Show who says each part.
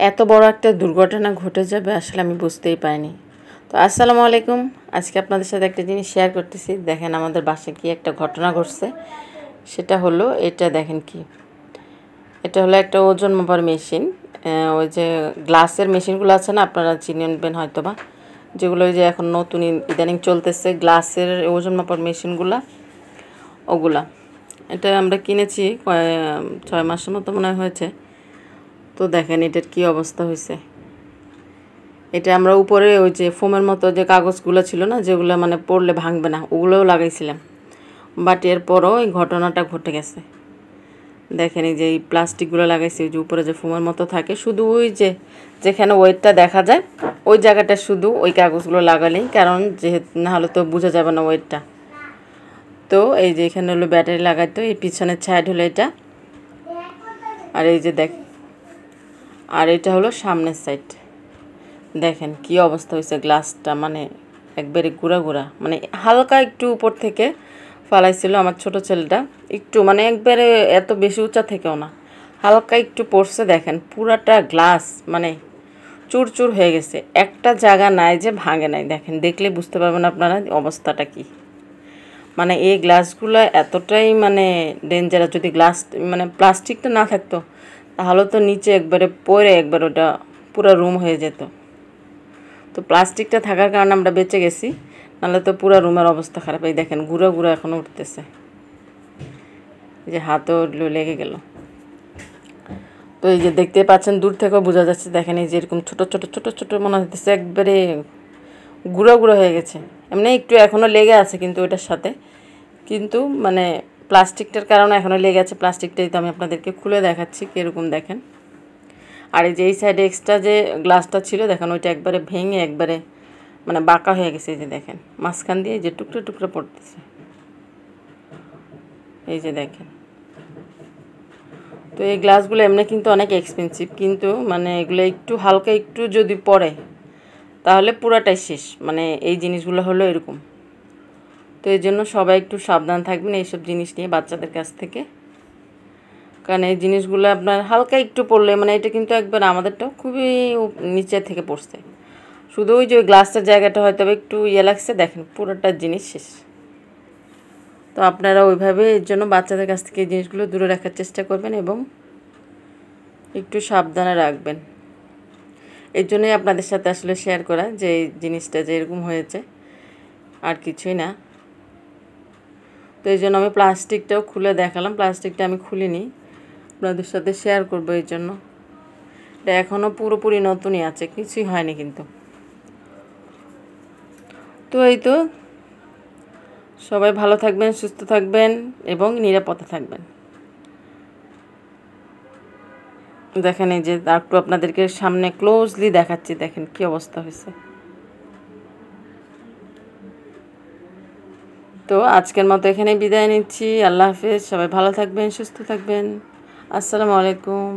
Speaker 1: এত বড় একটা দুর্ঘটনা ঘটে যাবে আসলে আমি বুঝতেই পারিনি। তো আসসালামু আলাইকুম। আজকে আপনাদের সাথে একটা জিনিস শেয়ার করতেছি। দেখেন আমাদের বাসায় কি একটা ঘটনা ঘটছে। সেটা হলো এটা দেখেন কি, এটা হলো একটা ওজন মাপার মেশিন। ওই যে গ্লাসের মেশিনগুলো আছে না, আপনারা চিনবেন হয়তো বা, যেগুলো ওই যে এখন নতুন ইদানিং চলতেছে গ্লাসের ওজন মাপার মেশিনগুলা, ওগুলা। এটা আমরা কিনেছি 6 মাসের মতো মনে হয়েছে। তো দেখেন এটার কি অবস্থা হয়েছে। এটা আমরা উপরে ওই যে ফোমের মতো যে কাগজগুলো ছিল না, যেগুলো মানে পড়লে ভাঙবে না, ওগুলোও লাগাইছিলাম। বাট এরপরও এই ঘটনাটা ঘটে গেছে। দেখেন এই যে এই প্লাস্টিকগুলো লাগাইছি, ওই যে উপরে যে ফোমের মতো থাকে, শুধু ওই যে যেখানে ওয়েটটা দেখা যায় ওই জায়গাটা শুধু ওই কাগজগুলো লাগালেই, কারণ যেহেতু না হলে তো বোঝা যাবে না ওয়েটটা। তো এই যে এখানে হলো ব্যাটারি লাগাইতো, এই পিছনের সাইড হলো এটা, আর এই যে আর এটা হলো সামনের সাইড। দেখেন কি অবস্থা হয়েছে গ্লাসটা, মানে একবারে গুঁড়া গুঁড়া, মানে হালকা একটু উপর থেকে ফালাইছিল আমার ছোট ছেলেটা, একটু মানে একবারে এত বেশি উঁচা থেকেও না, হালকা একটু পড়ছে। দেখেন পুরাটা গ্লাস মানে চুরচুর হয়ে গেছে, একটা জায়গা নাই যে ভাঙে নাই। দেখেন দেখলে বুঝতে পারবেন আপনারা অবস্থাটা কি। মানে এই গ্লাসগুলো এতটাই মানে ডেঞ্জারাস। যদি গ্লাস মানে প্লাস্টিকটা না থাকতো তাহলে তো নিচে একবারে পড়ে একবার ওটা পুরো রুম হয়ে যেত। তো প্লাস্টিকটা থাকার কারণে আমরা বেঁচে গেছি, নাহলে তো পুরো রুমের অবস্থা খারাপ। এই দেখেন গুঁড়ো গুঁড়ো এখনও উঠতেছে, যে হাতও লেগে গেল। তো এই যে দেখতে পাচ্ছেন দূর থেকেও বোঝা যাচ্ছে, দেখেন এই যে এরকম ছোটো ছোটো ছোটো ছোটো মনে হচ্ছে, একবারে গুঁড়ো গুঁড়ো হয়ে গেছে। এমনি একটু এখনও লেগে আছে কিন্তু ওইটার সাথে, কিন্তু মানে প্লাস্টিকটার কারণে এখনও লেগে আছে। প্লাস্টিকটাই তো আমি আপনাদেরকে খুলে দেখাচ্ছি কীরকম দেখেন। আর এই যে এই সাইডে এক্সট্রা যে গ্লাসটা ছিল দেখেন, ওইটা একবারে ভেঙে একবারে মানে বাঁকা হয়ে গেছে। এই যে দেখেন মাঝখান দিয়ে যে টুকরো টুকরো পড়তেছে, এই যে দেখেন। তো এই গ্লাসগুলো এমনি কিন্তু অনেক এক্সপেন্সিভ, কিন্তু মানে এগুলো একটু হালকা একটু যদি পড়ে তাহলে পুরাটাই শেষ। মানে এই জিনিসগুলো হলো এরকম। তো এই জন্য সবাই একটু সাবধান থাকবেন এইসব জিনিস নিয়ে বাচ্চাদের কাছ থেকে, কারণ এই জিনিসগুলো আপনার হালকা একটু পড়লে, মানে এটা কিন্তু একবার আমাদেরটাও খুবই নিচে থেকে পড়ছে, শুধু ওই যে ওই গ্লাসটার জায়গাটা হয়তো একটু ইয়ে লাগছে, দেখেন পুরোটা জিনিস শেষ। তো আপনারা ওইভাবে এর জন্য বাচ্চাদের কাছ থেকে এই জিনিসগুলো দূরে রাখার চেষ্টা করবেন এবং একটু সাবধানে রাখবেন। এর জন্যই আপনাদের সাথে আসলে শেয়ার করা যে এই জিনিসটা যে এরকম হয়েছে, আর কিছুই না। তো এই জন্য আমি প্লাস্টিকটাও খুলে দেখালাম, প্লাস্টিকটা আমি খুলিনি, আপনাদের সাথে শেয়ার করবো। এই জন্য এটা এখনও পুরোপুরি নতুনই আছে, কিছুই হয়নি কিন্তু। তো এই তো, সবাই ভালো থাকবেন, সুস্থ থাকবেন এবং নিরাপদে থাকবেন। দেখেন এই যে একটু আপনাদেরকে সামনে ক্লোজলি দেখাচ্ছি, দেখেন কি অবস্থা হয়েছে। তো আজকের মতো এখানে বিদায় নিচ্ছি। আল্লাহ হাফেজ। সবাই ভালো থাকবেন, সুস্থ থাকবেন। আসসালামু আলাইকুম।